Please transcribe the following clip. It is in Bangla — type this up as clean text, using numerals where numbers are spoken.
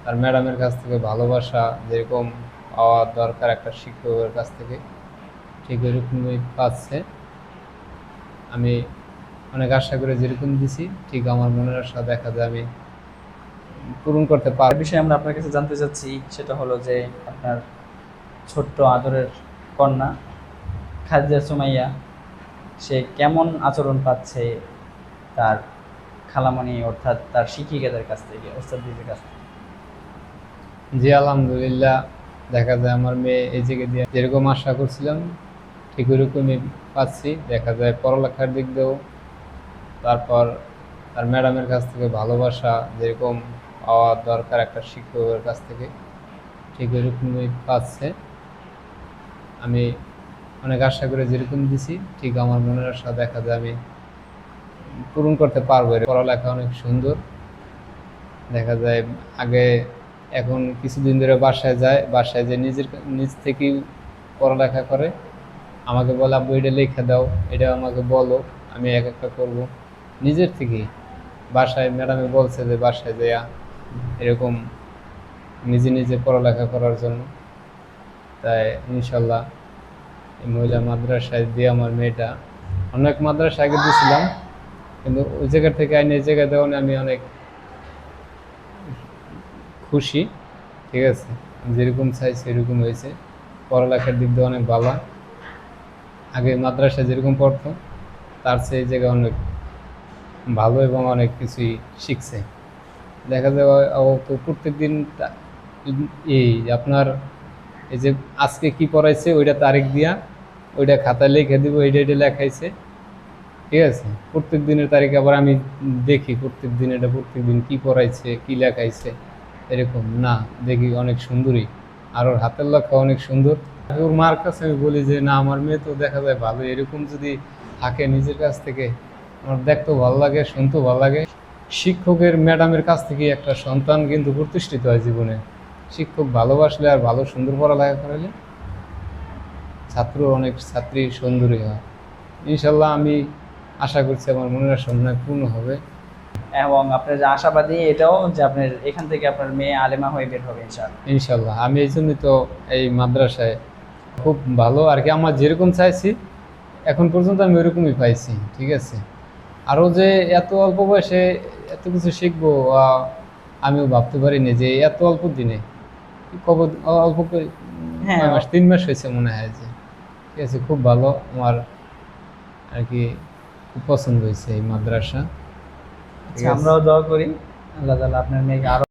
আর ম্যাডামের কাছ থেকে ভালোবাসা যেরকম পাওয়া দরকার একটা শিক্ষকের কাছ থেকে ঠিক ওইরকমই পাচ্ছে। আমি অনেক আশা করে যেরকম দিছি ঠিক আমার মনের আশা দেখা যায় আমি পূরণ করতে একটা পারবো। বিষয় আমরা আপনার কাছে জানতে চাচ্ছি, সেটা হলো যে আপনার ছোট্ট আদরের কন্যা খাদিজা সুমাইয়া, সে কেমন আচরণ পাচ্ছে তার খালামণি অর্থাৎ তার শিক্ষিকাদের কাছ থেকে, ওস্তাদদের কাছ থেকে? জি আলহামদুলিল্লাহ, দেখা যায় আমার মেয়ে এই জায়গায় দিয়ে যেরকম আশা করছিলাম ঠিক ওইরকমই পাচ্ছি। দেখা যায় পড়ালেখার দিক দিয়েও, তারপর তার ম্যাডামের কাছ থেকে ভালোবাসা যেরকম পাওয়া দরকার একটা শিক্ষকের কাছ থেকে ঠিক ওইরকমই পাচ্ছে। আমি অনেক আশা করে যেরকম দিছি ঠিক আমার মনের আশা দেখা যায় আমি পূরণ করতে পারবো। পড়ালেখা অনেক সুন্দর দেখা যায়। আগে এখন কিছুদিন ধরে বাসায় যায়, বাসায় যে নিজ থেকেই পড়ালেখা করে। আমাকে বলে আব্বু এটা লিখে দাও, এটা আমাকে বলো, আমি এক একটা করব নিজের থেকেই। বাসায় ম্যাডামে বলছে যে বাসায় যাইয়া এরকম নিজে নিজে পড়ালেখা করার জন্য। তাই ইনশাল্লাহ এই মহিলা মাদ্রাসায় দিয়ে আমার মেয়েটা, অনেক মাদ্রাসায় আগে দিয়েছিলাম কিন্তু ওই জায়গা থেকে আইনে এই জায়গায় দেওয়া আমি অনেক খুশি। ঠিক আছে, আমি যেরকম চাই সেরকম হয়েছে। পড়ালেখার দিক দিয়ে অনেক ভালো। আগে মাদ্রাসায় যেরকম পড়তো তার চেয়ে এই জায়গায় অনেক ভালো এবং অনেক কিছুই শিখছে। দেখা যায় ও তো প্রত্যেক দিন এই আপনার এই যে আজকে কি পড়াইছে ওইটা তারিখ দিয়া ওইটা খাতায় লিখে দিব, এইটা এটা লেখাইছে। ঠিক আছে, প্রত্যেক দিনের তারিখ আবার আমি দেখি প্রত্যেক দিন এটা প্রত্যেক দিন কী পড়াইছে কী লেখাইছে। এরকম না, দেখি অনেক সুন্দরী, আর ওর হাতের লেখা অনেক সুন্দর। ওর মার কাছে আমি বলি যে না আমার মেয়ে তো দেখা যায় ভালো, এরকম যদি থাকে নিজের কাছ থেকে আমার দেখতেও ভালো লাগে, শুনতেও ভালো লাগে। শিক্ষকের ম্যাডামের কাছ থেকে একটা সন্তান কিন্তু প্রতিষ্ঠিত হয় জীবনে। শিক্ষক ভালোবাসলে আর ভালো সুন্দর পড়ালেখা করালে ছাত্র অনেক ছাত্রী সুন্দরী হয়। ইনশাল্লাহ আমি আশা করছি আমার মনের আশা মনে হয় পূর্ণ হবে। এবং আপনার যে আশাবাদী এটাও যে আপনার এখান থেকে আপনার মেয়ে আলেমা হয়ে বের হবে ইনশাআল্লাহ। ইনশাল্লাহ আমি এই জন্যই তো এই মাদ্রাসায় খুব ভালো আর কি, আমার যেরকম চাইছি এখন পর্যন্ত আমি ওইরকমই পাইছি। ঠিক আছে, আরও যে এত অল্প বয়সে এত কিছু শিখবো আমিও ভাবতে পারিনি যে এত অল্প দিনে কবে অল্প হ্যাঁ, কয় মাস, 3 মাস হয়েছে মনে হয় যে। ঠিক আছে, খুব ভালো আমার আর কি, খুব পছন্দ হয়েছে এই মাদ্রাসা। ঠিক আচ্ছা, আছে। আমরাও দোয়া করি আল্লাহ তাআলা আপনার মেয়েকে আরো